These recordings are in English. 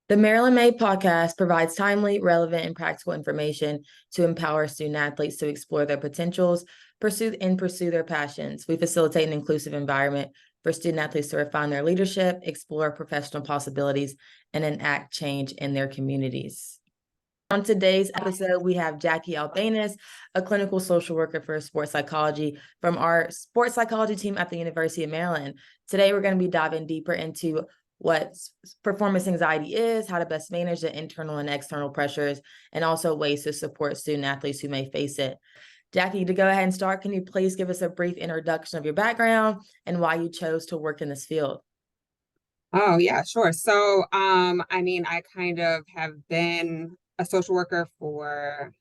The Maryland Made podcast provides timely, relevant, and practical information to empower student athletes to explore their potentials, pursue their passions. We facilitate an inclusive environment for student athletes to refine their leadership, explore professional possibilities, and enact change in their communities. On today's episode, we have Jackie Albanes, a clinical social worker for sports psychology from our sports psychology team at the University of Maryland. Today, we're going to be diving deeper into what performance anxiety is, how to best manage the internal and external pressures, and also ways to support student athletes who may face it. Jackie, to go ahead and start, can you please give us a brief introduction of your background and why you chose to work in this field? Oh, yeah, sure. So, I kind of have been a social worker for,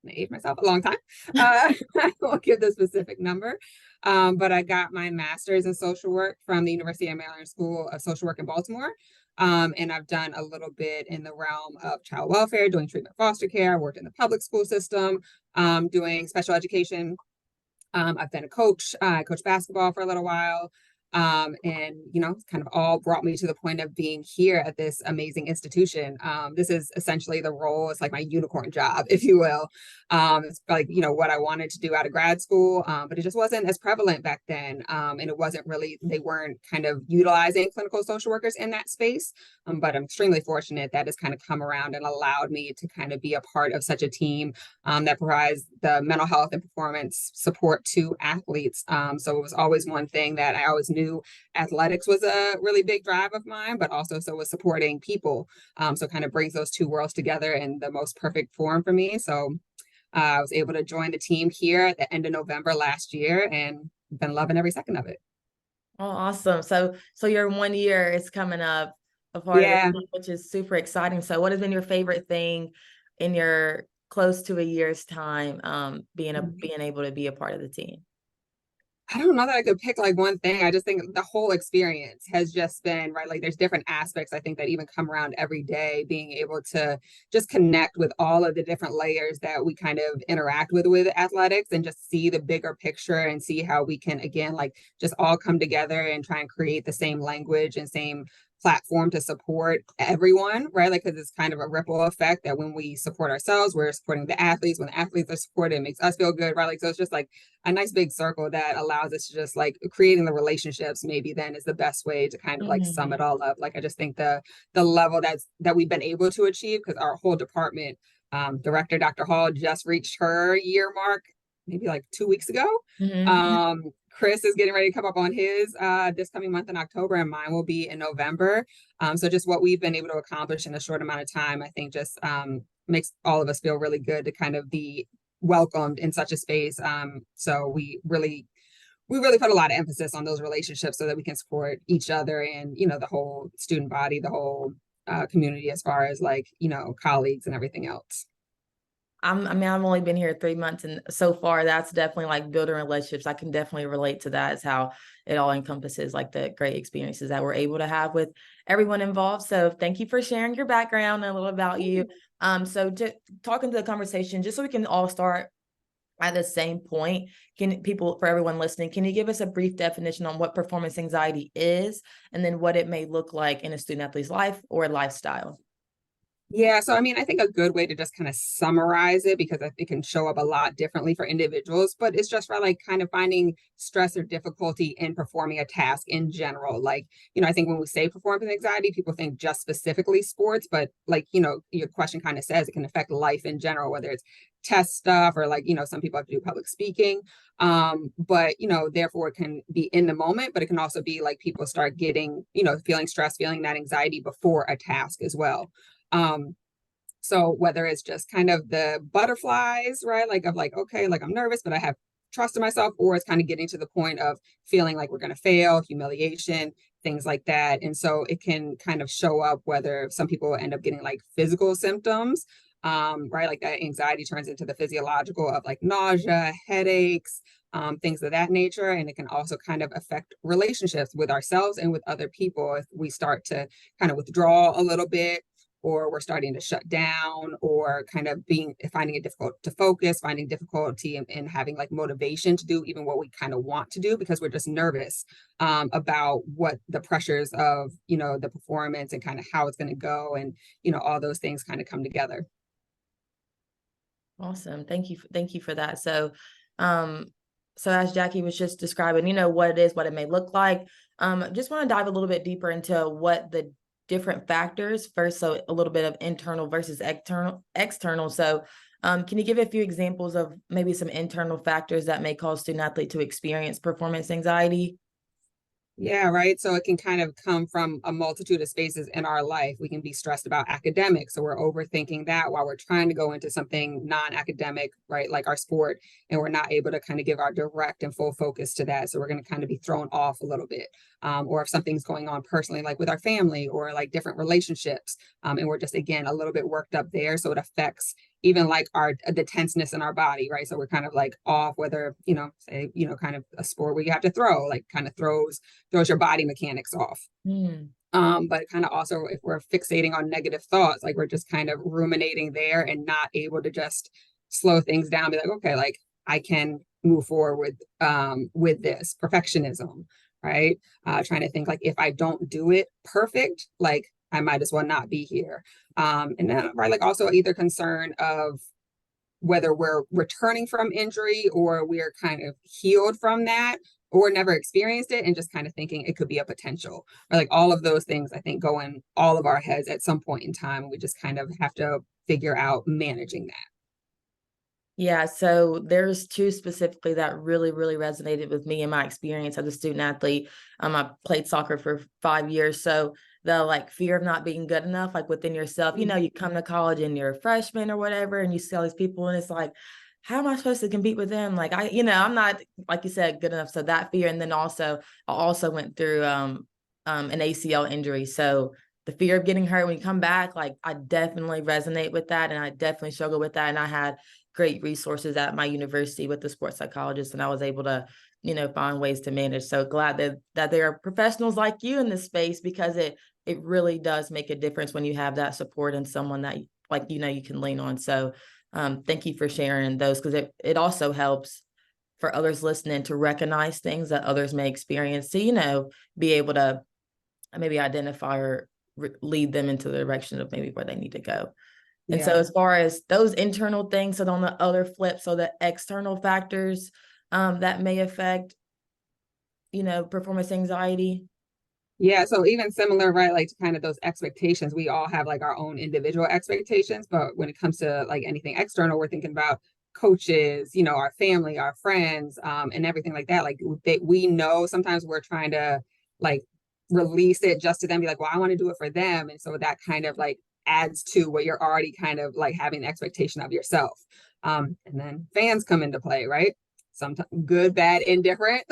I age myself, a long time. I won't give the specific number, but I got my master's in social work from the University of Maryland School of Social Work in Baltimore. And I've done a little bit in the realm of child welfare, doing treatment foster care. I worked in the public school system, doing special education. I've been a coach. I coached basketball for a little while. And it's kind of all brought me to the point of being here at this amazing institution. This is essentially the role. It's like my unicorn job, if you will. It's like, what I wanted to do out of grad school, but it just wasn't as prevalent back then. And it wasn't really, they weren't kind of utilizing clinical social workers in that space. But I'm extremely fortunate that has kind of come around and allowed me to kind of be a part of such a team that provides the mental health and performance support to athletes. So it was always one thing that I always knew athletics was a really big drive of mine, but also so was supporting people. So kind of brings those two worlds together in the most perfect form for me. So I was able to join the team here at the end of November last year and been loving every second of it. Oh, awesome. So your 1 year is coming up a part of the Yeah. team, which is super exciting. So what has been your favorite thing in your close to a year's time, being able to be a part of the team? I don't know that I could pick like one thing. I just think the whole experience has just been right. Like there's different aspects I think that even come around every day, being able to just connect with all of the different layers that we kind of interact with athletics and just see the bigger picture and see how we can again like just all come together and try and create the same language and same platform to support everyone, right? Like, because it's kind of a ripple effect that when we support ourselves, we're supporting the athletes. When the athletes are supported, it makes us feel good, right? Like, so it's just like a nice big circle that allows us to just like creating the relationships maybe then is the best way to kind of like sum it Mhm. all up. Like I just think the level that we've been able to achieve because our whole department director Dr. Hall just reached her year mark maybe like 2 weeks ago. Mhm. Chris is getting ready to come up on his this coming month in October, and mine will be in November. So just what we've been able to accomplish in a short amount of time, I think just makes all of us feel really good to kind of be welcomed in such a space. So we really put a lot of emphasis on those relationships so that we can support each other and the whole student body, the whole community as far as like colleagues and everything else. I've only been here 3 months, and so far that's definitely like building relationships. I can definitely relate to that as how it all encompasses like the great experiences that we're able to have with everyone involved. So thank you for sharing your background and a little about you. So just talking to the conversation, just so we can all start at the same point, for everyone listening, can you give us a brief definition on what performance anxiety is and then what it may look like in a student athlete's life or lifestyle? Yeah, so I think a good way to just kind of summarize it because it can show up a lot differently for individuals, but it's just for like kind of finding stress or difficulty in performing a task in general. Like, I think when we say performance anxiety, people think just specifically sports, but like, your question kind of says it can affect life in general, whether it's test stuff or like, some people have to do public speaking. But therefore it can be in the moment, but it can also be like people start getting, feeling stress, feeling that anxiety before a task as well. Um, so whether it's just kind of the butterflies, right? Like of like, okay, like I'm nervous, but I have trust in myself, or it's kind of getting to the point of feeling like we're going to fail, humiliation, things like that. And so it can kind of show up whether some people end up getting like physical symptoms, right? Like that anxiety turns into the physiological of like nausea, headaches, things of that nature. And it can also kind of affect relationships with ourselves and with other people if we start to kind of withdraw a little bit or we're starting to shut down, or kind of finding it difficult to focus, finding difficulty in having like motivation to do even what we kind of want to do, because we're just nervous about what the pressures of, the performance and kind of how it's going to go, and all those things kind of come together. Awesome. Thank you for that. So as Jackie was just describing, what it is, what it may look like. Just want to dive a little bit deeper into what the different factors first. So a little bit of internal versus external. So can you give a few examples of maybe some internal factors that may cause student athlete to experience performance anxiety? Yeah, right. So it can kind of come from a multitude of spaces in our life. We can be stressed about academics, so we're overthinking that while we're trying to go into something non-academic, right, like our sport, and we're not able to kind of give our direct and full focus to that. So we're going to kind of be thrown off a little bit. Or if something's going on personally, like with our family or like different relationships, and we're just, again, a little bit worked up there. So it affects even like the tenseness in our body, right? So we're kind of like off, whether, say, kind of a sport where you have to throw, like kind of throws your body mechanics off. Mm. But kind of also, if we're fixating on negative thoughts, like we're just kind of ruminating there and not able to just slow things down, be like, okay, like I can move forward with this perfectionism, right? Trying to think like, if I don't do it perfect, like I might as well not be here. And then, right, like also either concern of whether we're returning from injury or we're kind of healed from that or never experienced it, and just kind of thinking it could be a potential, or like all of those things I think go in all of our heads at some point in time. We just kind of have to figure out managing that. Yeah, so there's two specifically that really, really resonated with me in my experience as a student athlete. I played soccer for 5 years. So the like fear of not being good enough, like within yourself, you come to college and you're a freshman or whatever, and you see all these people and it's like, how am I supposed to compete with them? Like I'm not, like you said, good enough. So that fear. And then also I also went through an ACL injury. So the fear of getting hurt when you come back, like I definitely resonate with that. And I definitely struggle with that. And I had great resources at my university with the sports psychologist, and I was able to, find ways to manage. So glad that there are professionals like you in this space, because it really does make a difference when you have that support and someone that like you can lean on. So thank you for sharing those, because it also helps for others listening to recognize things that others may experience to be able to maybe identify or lead them into the direction of maybe where they need to go. And so Yeah. as far as those internal things, so on the other flip, so the external factors that may affect, performance anxiety. Yeah, so even similar, right? Like to kind of those expectations, we all have like our own individual expectations, but when it comes to like anything external, we're thinking about coaches, our family, our friends, and everything like that. Like we know sometimes we're trying to like release it just to them, be like, well, I want to do it for them. And so that kind of like adds to what you're already kind of like having an expectation of yourself. And then fans come into play, right? Sometimes good, bad, indifferent,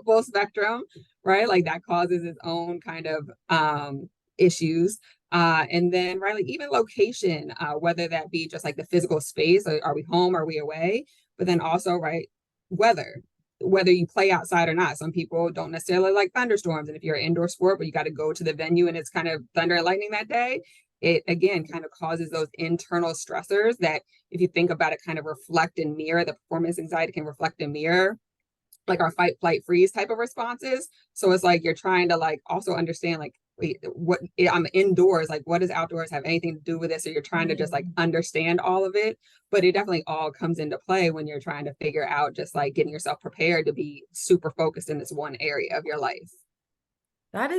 full spectrum, right? Like that causes its own kind of issues. And then, right, like even location, whether that be just like the physical space, are we home, are we away? But then also, right, weather, whether you play outside or not. Some people don't necessarily like thunderstorms. And if you're an indoor sport, but you got to go to the venue and it's kind of thunder and lightning that day, it again kind of causes those internal stressors that, if you think about it, kind of reflect and mirror. The performance anxiety can reflect and mirror like our fight, flight, freeze type of responses. So it's like you're trying to like also understand like, wait, what I'm indoors, like what does outdoors have anything to do with this? So you're trying to just like understand all of it, but it definitely all comes into play when you're trying to figure out just like getting yourself prepared to be super focused in this one area of your life. That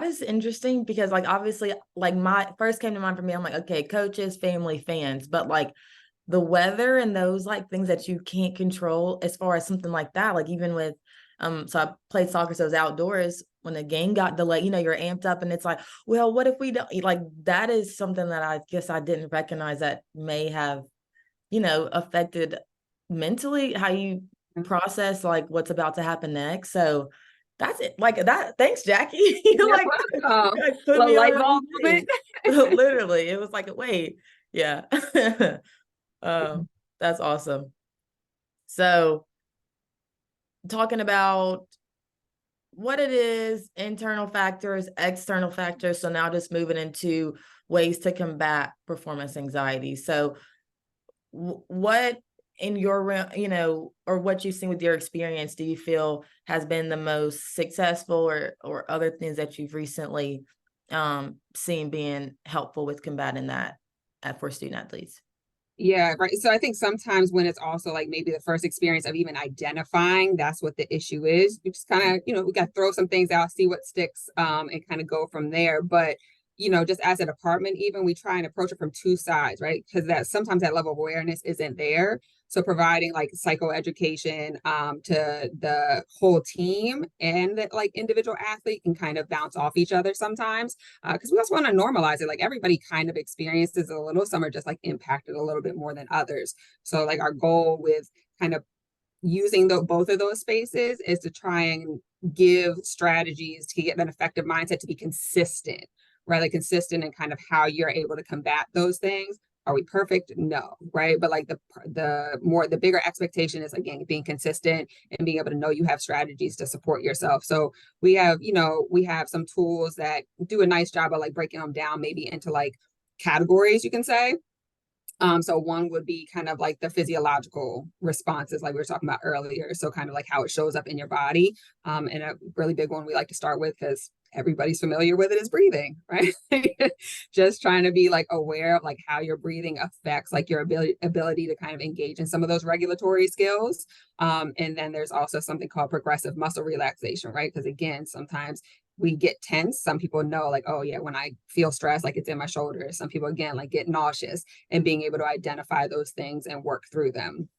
is interesting, because like obviously like my first came to mind for me, I'm like, okay, coaches, family, fans, but like the weather and those like things that you can't control, as far as something like that, like even with so I played soccer, so it was outdoors. When the game got delayed, you're amped up and it's like, well, what if we don't, like that is something that I guess I didn't recognize that may have, affected mentally how you process like what's about to happen next. So that's it. Like that. Thanks, Jackie. You You're like, welcome. like put The me on light a new bulb moment. thing. Literally, it was like, wait, yeah. um, that's awesome. So talking about what it is, internal factors, external factors. So now just moving into ways to combat performance anxiety. So what in your realm, or what you've seen with your experience, do you feel has been the most successful, or other things that you've recently seen being helpful with combating that for student athletes? Yeah, right. So I think sometimes when it's also like maybe the first experience of even identifying that's what the issue is, you just kind of, we got to throw some things out, see what sticks, and kind of go from there. But, just as a department, even we try and approach it from two sides, right? Because that sometimes that level of awareness isn't there. So providing like psychoeducation to the whole team and that like individual athlete can kind of bounce off each other sometimes, because we also want to normalize it. Like everybody kind of experiences it a little. Some are just like impacted a little bit more than others. So like our goal with kind of using both of those spaces is to try and give strategies to get an effective mindset to be consistent, right? Like consistent in kind of how you're able to combat those things. Are we perfect? No, right? But like the bigger expectation is again being consistent and being able to know you have strategies to support yourself. So we have some tools that do a nice job of like breaking them down maybe into like categories, you can say. So one would be kind of like the physiological responses, like we were talking about earlier. So kind of like how it shows up in your body. And a really big one we like to start with because everybody's familiar with it is breathing, right? Just trying to be like aware of like how your breathing affects like your ability to kind of engage in some of those regulatory skills. And then there's also something called progressive muscle relaxation, right? Because again, sometimes we get tense. Some people know like, oh yeah, when I feel stressed, like it's in my shoulders. Some people again like get nauseous, and being able to identify those things and work through them.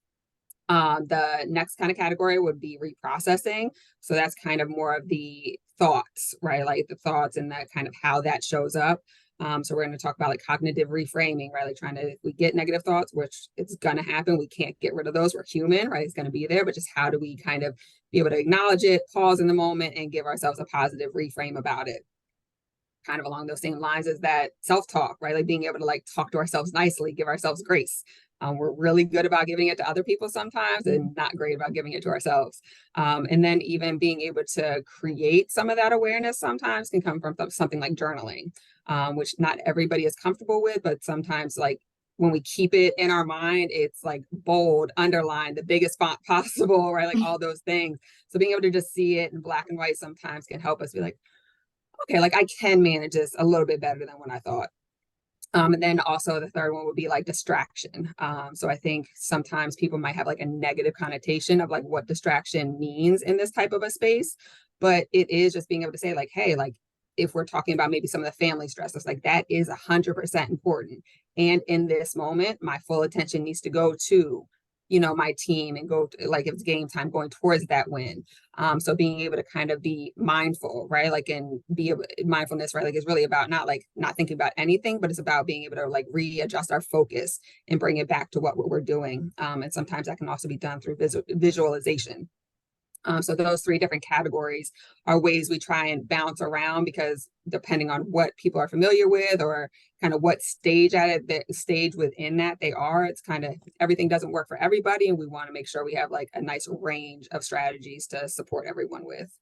The next kind of category would be reprocessing. So that's kind of more of the thoughts, right? Like the thoughts and that kind of how that shows up. So we're going to talk about like cognitive reframing, right? Like trying to, if we get negative thoughts, which it's going to happen, we can't get rid of those. We're human, right? It's going to be there, but just how do we kind of be able to acknowledge it, pause in the moment, and give ourselves a positive reframe about it? Kind of along those same lines as that self-talk, right? Like being able to like talk to ourselves nicely, give ourselves grace. We're really good about giving it to other people sometimes and not great about giving it to ourselves. And then even being able to create some of that awareness sometimes can come from something like journaling, which not everybody is comfortable with, but sometimes like when we keep it in our mind, it's like bold, underlined, the biggest font possible, right? Like all those things. So being able to just see it in black and white sometimes can help us be like, okay, like I can manage this a little bit better than what I thought. And then also the third one would be like distraction. So I think sometimes people might have like a negative connotation of like what distraction means in this type of a space, but it is just being able to say like, hey, like if we're talking about maybe some of the family stresses, like that is 100% important. And in this moment, my full attention needs to go to, my team and go to, like if it's game time, going towards that win. So being able to kind of be mindful, right? Like and be mindfulness, right? Like it's really about not thinking about anything, but it's about being able to like readjust our focus and bring it back to what we're doing. And sometimes that can also be done through visualization. So those three different categories are ways we try and bounce around because depending on what people are familiar with or kind of what stage stage within that they are, it's kind of everything doesn't work for everybody, and we want to make sure we have like a nice range of strategies to support everyone with.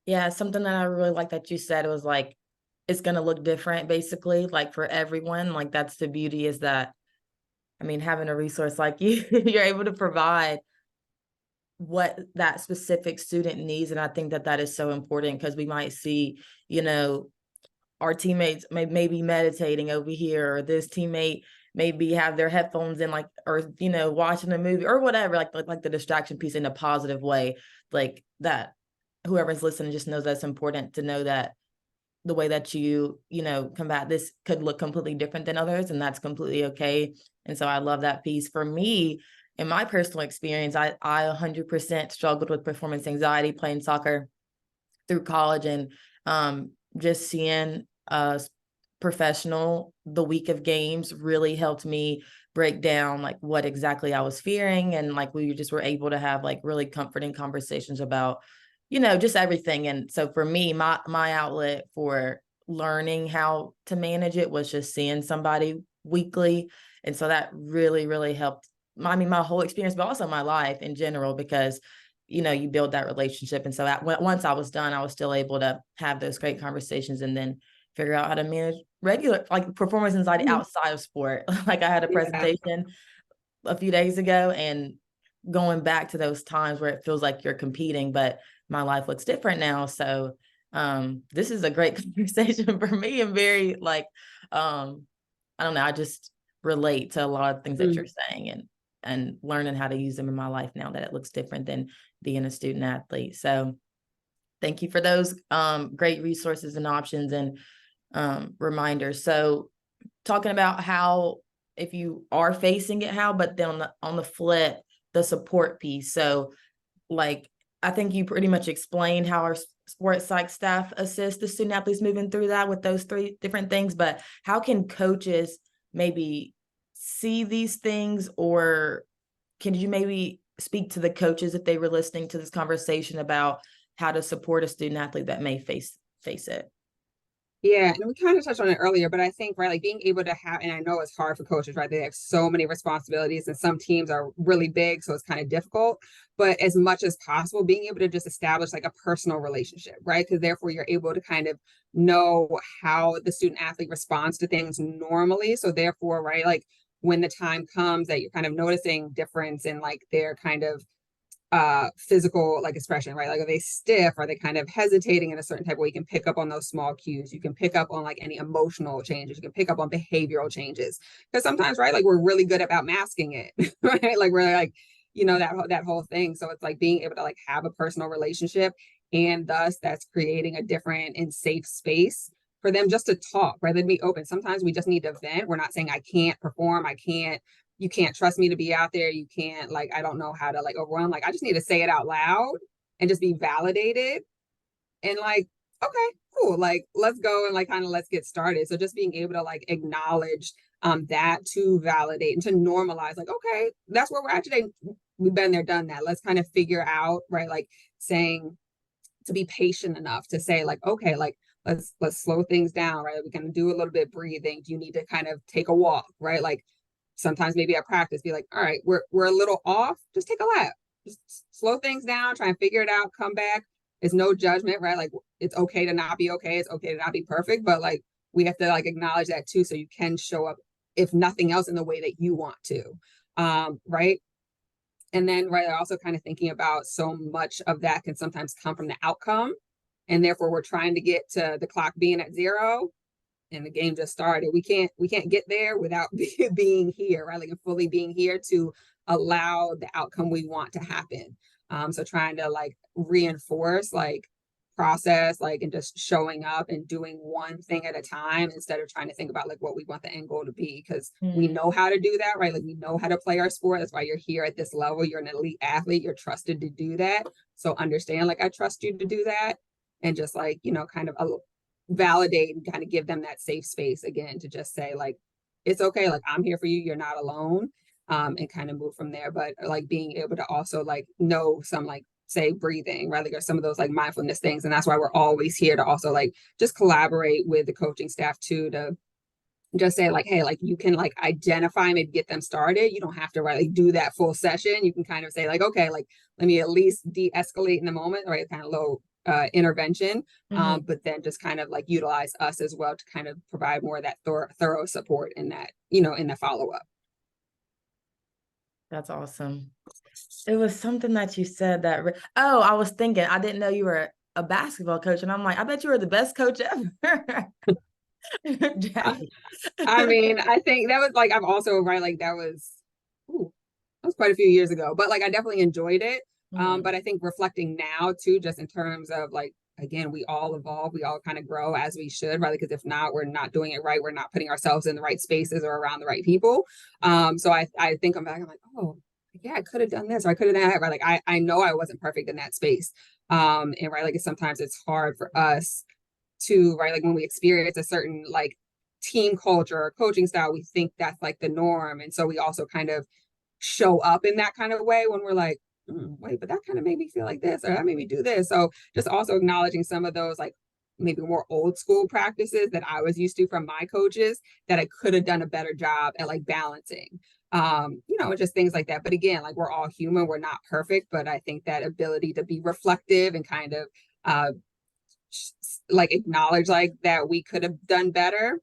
Yeah, something that I really like that you said was like, it's going to look different basically, like for everyone. Like that's the beauty, is that, I mean, having a resource like you, you're able to provide what that specific student needs. And I think that that is so important, because we might see, our teammates may be meditating over here, or this teammate maybe have their headphones in, like, or, watching a movie or whatever, like the distraction piece in a positive way, like that whoever's listening just knows that's important to know that the way that combat this could look completely different than others, and that's completely okay. And so I love that piece. For me, in my personal experience, I 100% struggled with performance anxiety playing soccer through college, and just seeing a professional the week of games really helped me break down like what exactly I was fearing, and like we just were able to have like really comforting conversations about just everything. And so for me, my outlet for learning how to manage it was just seeing somebody weekly. And so that really helped my whole experience, but also my life in general, because you build that relationship. And so once I was done, I was still able to have those great conversations and then figure out how to manage regular like performance anxiety outside of sport. Like I had a Yeah. presentation a few days ago, and going back to those times where it feels like you're competing, but my life looks different now. So this is a great conversation for me, and very like I don't know, I just relate to a lot of things that you're saying, and learning how to use them in my life now that it looks different than being a student athlete. So thank you for those great resources and options and reminders. So talking about how, if you are facing it, how, but then on the flip, the support piece. So like, I think you pretty much explained how our sports psych staff assist the student athletes moving through that with those 3 different things, but how can coaches maybe see these things, or can you maybe speak to the coaches if they were listening to this conversation about how to support a student athlete that may face it? Yeah, and we kind of touched on it earlier, but I think, right, like being able to have, and I know it's hard for coaches, right? They have so many responsibilities and some teams are really big, so it's kind of difficult. But as much as possible, being able to just establish like a personal relationship, right? Because therefore you're able to kind of know how the student athlete responds to things normally. So therefore, right, like when the time comes that you're kind of noticing difference in like their kind of physical like expression, right? Like are they stiff? Are they kind of hesitating in a certain type of way? You can pick up on those small cues. You can pick up on like any emotional changes. You can pick up on behavioral changes. Because sometimes, right, like we're really good about masking it, right? Like we're like, that whole thing. So it's like being able to like have a personal relationship, and thus that's creating a different and safe space for them just to talk, rather than be open. Sometimes we just need to vent. We're not saying I can't perform, I can't, you can't trust me to be out there. You can't, like, I don't know how to like overwhelm. Like, I just need to say it out loud and just be validated. And like, okay, cool. Like, let's go and like kind of let's get started. So just being able to like acknowledge that, to validate and to normalize, like, okay, that's where we're at today. We've been there, done that. Let's kind of figure out, right? Like saying, to be patient enough to say, like, okay, like let's slow things down, right? We can do a little bit of breathing. Do you need to kind of take a walk, right? Like sometimes maybe at practice be like, all right, we're a little off, just take a lap, just slow things down, try and figure it out, come back. It's no judgment, right? Like it's okay to not be okay, it's okay to not be perfect, but like we have to like acknowledge that too, so you can show up, if nothing else, in the way that you want to. Right. And then, right, also kind of thinking about so much of that can sometimes come from the outcome, and therefore we're trying to get to the clock being at 0 and the game just started. We can't get there without being here, right? Like fully being here to allow the outcome we want to happen. So trying to like reinforce like process, like, and just showing up and doing one thing at a time instead of trying to think about like what we want the end goal to be, because we know how to do that, right? Like we know how to play our sport. That's why you're here at this level. You're an elite athlete. You're trusted to do that. So understand, like, I trust you to do that. And just like, kind of validate and kind of give them that safe space again to just say, like, it's okay. Like, I'm here for you. You're not alone. And kind of move from there. But like being able to also like know some like, say, breathing, right? Like, or some of those like mindfulness things. And that's why we're always here to also like just collaborate with the coaching staff too, to just say like, hey, like you can like identify, maybe get them started. You don't have to, right, like do that full session. You can kind of say like, okay, like let me at least de-escalate in the moment, right? Kind of low intervention, but then just kind of like utilize us as well to kind of provide more of that thorough support in that, in the follow-up. That's awesome. It was something that you said that, oh, I was thinking, I didn't know you were a basketball coach. And I'm like, I bet you were the best coach ever. Jackie. I mean, I think that was like, I've also, right, like that was quite a few years ago, but like I definitely enjoyed it. But I think reflecting now too, just in terms of like, again, we all evolve, we all kind of grow as we should, right? Because if not, we're not doing it right. We're not putting ourselves in the right spaces or around the right people. So I think I'm back, I'm like, oh, yeah, I could have done this, or I could have done that, right? Like I know I wasn't perfect in that space. And right, like sometimes it's hard for us to, right, like when we experience a certain like team culture or coaching style, we think that's like the norm. And so we also kind of show up in that kind of way when we're like, wait, but that kind of made me feel like this, or that made me do this. So just also acknowledging some of those like maybe more old school practices that I was used to from my coaches that I could have done a better job at like balancing. Just things like that. But again, like we're all human, we're not perfect, but I think that ability to be reflective and kind of uh, like acknowledge like that we could have done better.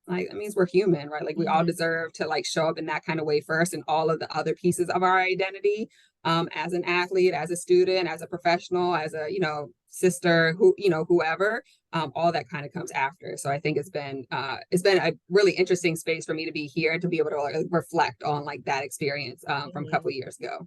Like that means we're human, right? Like we all Mhm. deserve to like show up in that kind of way first, and all of the other pieces of our identity, as an athlete, as a student, as a professional, as a sister, whoever, all that kind of comes after. So I think it's been a really interesting space for me to be here to be able to like, reflect on like that experience from a couple of years ago.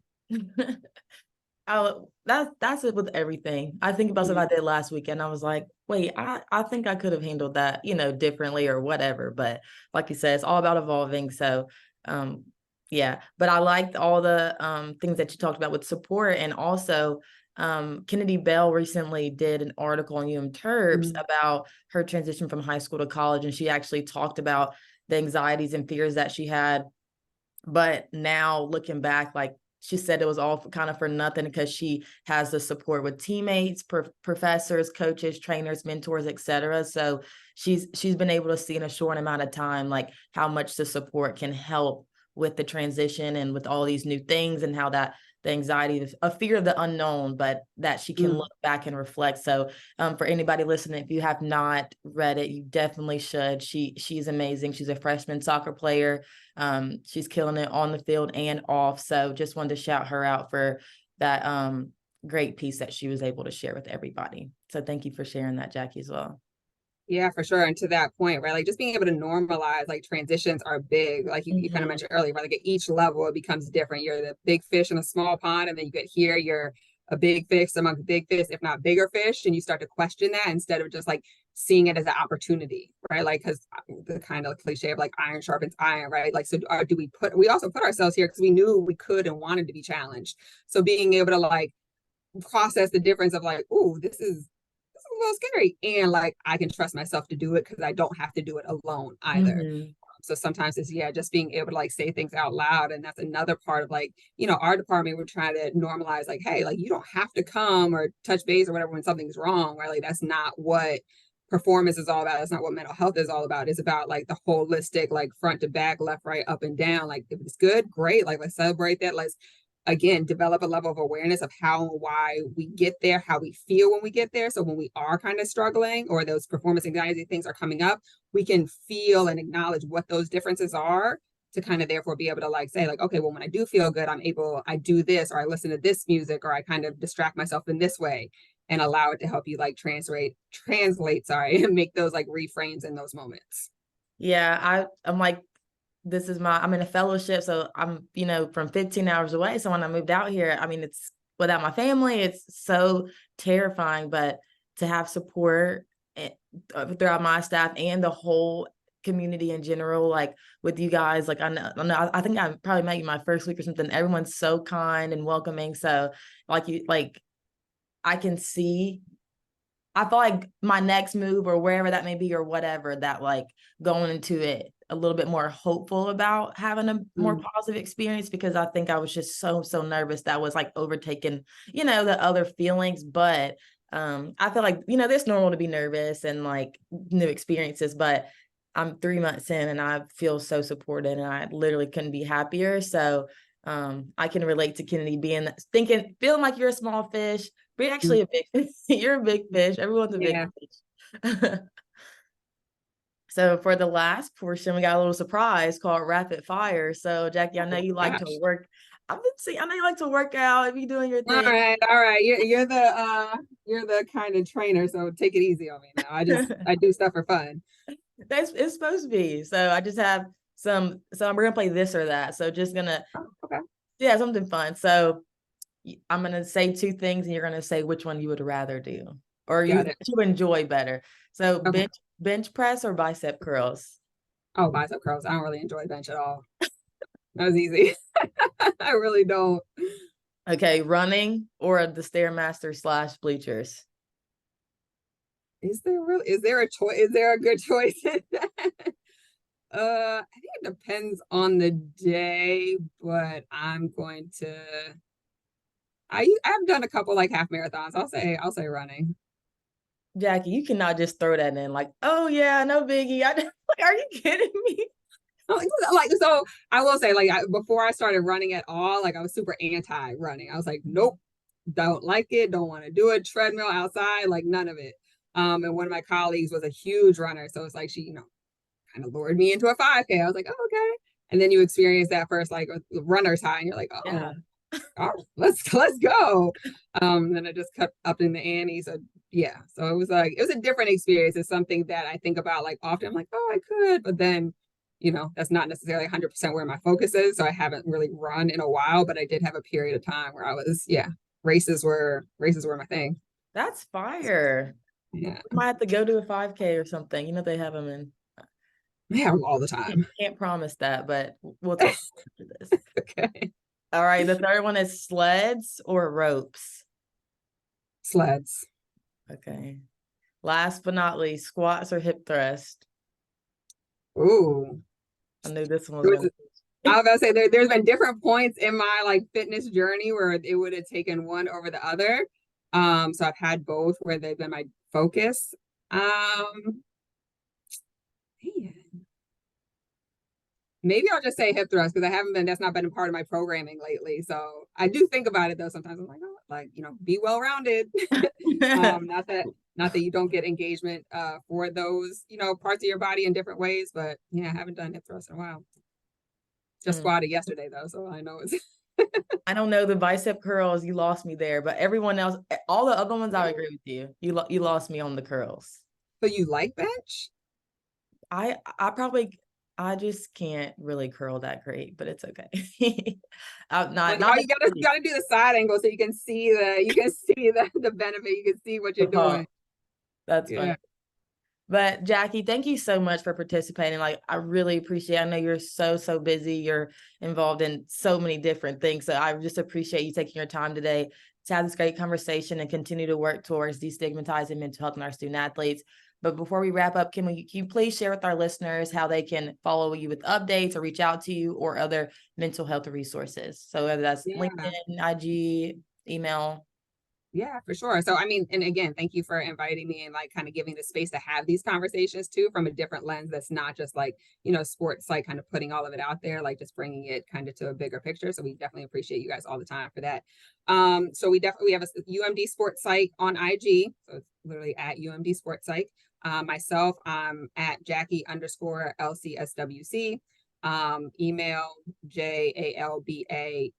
Oh, that's it with everything. I think about Mhm. something I did last weekend. I was like, wait, I think I could have handled that, differently or whatever. But like you said, it's all about evolving. So um yeah. But I liked all the things that you talked about with support. And also Kennedy Bell recently did an article on Terps Mhm. about her transition from high school to college. And she actually talked about the anxieties and fears that she had, but now looking back, like she said, it was all kind of for nothing because she has the support with teammates, professors, coaches, trainers, mentors, etc. So she's been able to see in a short amount of time like how much the support can help with the transition and with all these new things, and how that the anxiety, a fear of the unknown, but that she can Mhm. look back and reflect. So for anybody listening, if you have not read it, you definitely should. She's amazing. She's a freshman soccer player. She's killing it on the field and off. So just wanted to shout her out for that great piece that she was able to share with everybody. So thank you for sharing that, Jackie, as well. Yeah, for sure. And to that point, right? Like just being able to normalize like transitions are big. Like you kind of Mm-hmm. mentioned earlier, right? Like at each level, it becomes different. You're the big fish in a small pond, and then you get here, you're a big fish among big fish, if not bigger fish. And you start to question that instead of just like seeing it as an opportunity, right? Like, because the kind of cliche of like iron sharpens iron, right? Like, so do we also put ourselves here because we knew we could and wanted to be challenged. So being able to like process the difference of like, oh, this is a little scary. And like I can trust myself to do it because I don't have to do it alone either. Mm-hmm. So sometimes it's just being able to like say things out loud. And that's another part of like, our department, we're trying to normalize like, hey, like you don't have to come or touch base or whatever when something's wrong, right? Like that's not what performance is all about. That's not what mental health is all about. It's about like the holistic, like front to back, left, right, up and down. Like if it's good, great. Like let's celebrate that. Let's again develop a level of awareness of how and why we get there, how we feel when we get there. So when we are kind of struggling or those performance anxiety things are coming up, we can feel and acknowledge what those differences are to kind of therefore be able to like say like, okay, well, when I do feel good, I do this, or I listen to this music, or I kind of distract myself in this way, and allow it to help you like translate, sorry, and make those like reframes in those moments. Yeah, I'm like, I'm in a fellowship, so I'm, from 15 hours away. So when I moved out here, I mean, it's without my family, it's so terrifying, but to have support eh, throughout my staff and the whole community in general, like with you guys, like I think I probably met you my first week or something. Everyone's so kind and welcoming. So like I can see, I feel like my next move or wherever that may be or whatever, that like going into it a little bit more hopeful about having a more Mm, positive experience, because I think I was just so nervous that was like overtaking, the other feelings. But I feel like, it's normal to be nervous and like new experiences, but I'm 3 months in and I feel so supported and I literally couldn't be happier. So I can relate to Kennedy feeling like you're a small fish, but you're mm, actually a big fish. You're a big fish. Everyone's a big yeah. fish. So for the last portion, we got a little surprise called rapid fire. So Jackie, I know Oh you like to gosh. work. I've been seeing, I know you like to work out if you're doing your All thing. right, all right. You're the kind of trainer, so take it easy on me now. I do stuff for fun. It's supposed to be. So I just have so we're gonna play this or that. So just gonna, Oh, okay. yeah, something fun. So I'm gonna say two things and you're gonna say which one you would rather do or Got it. you enjoy better. So Okay. bench press or bicep curls. Oh, bicep curls. I don't really enjoy bench at all. That was easy. I really don't. Okay, running or the Stairmaster slash bleachers. Is there a choice? Is there a good choice? I think it depends on the day, but I'm going to. I've done a couple like half marathons. I'll say running. Jackie, you cannot just throw that in like, oh yeah, no biggie. Like, are you kidding me? So I will say, like, before I started running at all, like I was super anti-running. I was like, nope, don't like it, don't want to do it. Treadmill outside, like none of it. And one of my colleagues was a huge runner, so it's like she, kind of lured me into a 5K. I was like, oh, okay. And then you experience that first like runner's high, and you're like, Yeah. oh, all right, let's go. Then I just kept up in the ante. So yeah, so it was a different experience. It's something that I think about like often. I'm like, oh, I could, but then that's not necessarily 100% where my focus is. So I haven't really run in a while, but I did have a period of time where I was, yeah, races were my thing. That's fire. Yeah, We might have to go to a 5K or something. They have them in. yeah, all the time. Can't promise that, but we'll talk after this. Okay, All right. The third one is sleds or ropes. sleds. Okay. Last but not least, squats or hip thrust. Ooh. I knew this one It was was going I to. was about to say there's been different points in my like fitness journey where it would have taken one over the other. So I've had both where they've been my focus. Man, maybe I'll just say hip thrust because that's not been a part of my programming lately. So I do think about it though. Sometimes I'm like, oh, like, be well-rounded. Not that you don't get engagement for those, parts of your body in different ways, but yeah, I haven't done hip thrust in a while. Just squatted yesterday though, so I know it's I don't know the bicep curls. You lost me there, but everyone else, all the other ones, I agree with you. You lost me on the curls. So you like bench? I probably I just can't really curl that great, but it's okay. I'm not Like, not oh, you gotta do the side angle so you can see the benefit. You can see what you're the doing. pump. That's Yeah. funny. But Jackie, thank you so much for participating. Like, I really appreciate it. I know you're so busy. You're involved in so many different things. So I just appreciate you taking your time today to have this great conversation and continue to work towards destigmatizing mental health in our student athletes. But before we wrap up, can you please share with our listeners how they can follow you with updates or reach out to you or other mental health resources? So whether that's Yeah. LinkedIn, IG, email. Yeah, for sure. So, I mean, and again, thank you for inviting me and like kind of giving the space to have these conversations too from a different lens that's not just like, sports, like kind of putting all of it out there, like just bringing it kind of to a bigger picture. So, we definitely appreciate you guys all the time for that. So, we have a UMD Sports Psych on IG. So, it's literally at UMD Sports Psych. Myself, I'm at Jackie_LCSWC. Email JALBANE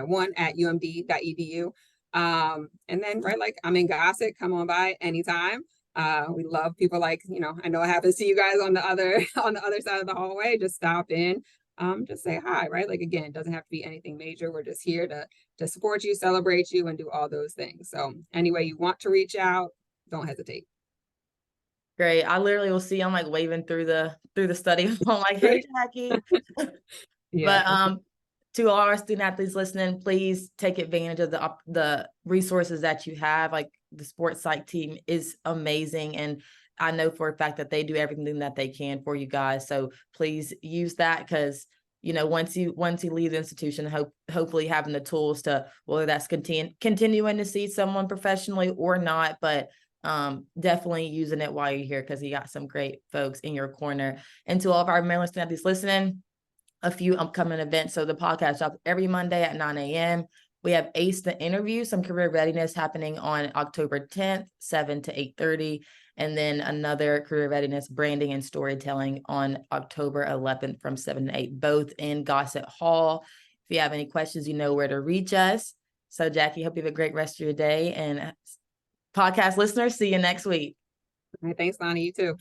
one at umd.edu. And then like I'm in Gossett, come on by anytime. We love people like, I know it happens to you guys on the other on the other side of the hallway. Just stop in, just say hi, right? Like again, it doesn't have to be anything major. We're just here to support you, celebrate you, and do all those things. So any way you want to reach out, don't hesitate. Great. I literally will see I'm like waving through the study. I'm like, hey Jackie. Yeah, But for sure. to all our student athletes listening, please take advantage of the resources that you have. Like the sports psych team is amazing, and I know for a fact that they do everything that they can for you guys. So please use that because once you leave the institution, hopefully having the tools to whether that's continuing to see someone professionally or not, but definitely using it while you're here because you got some great folks in your corner. And to all of our Maryland student athletes listening, a few upcoming events. So the podcast drops every Monday at 9 a.m. We have ACE the interview, some career readiness happening on October 10th, 7 to 8:30. And then another career readiness branding and storytelling on October 11th from 7 to 8, both in Gossett Hall. If you have any questions, you know where to reach us. So Jackie, hope you have a great rest of your day. And podcast listeners, see you next week. All right, thanks, Lonnie. You too.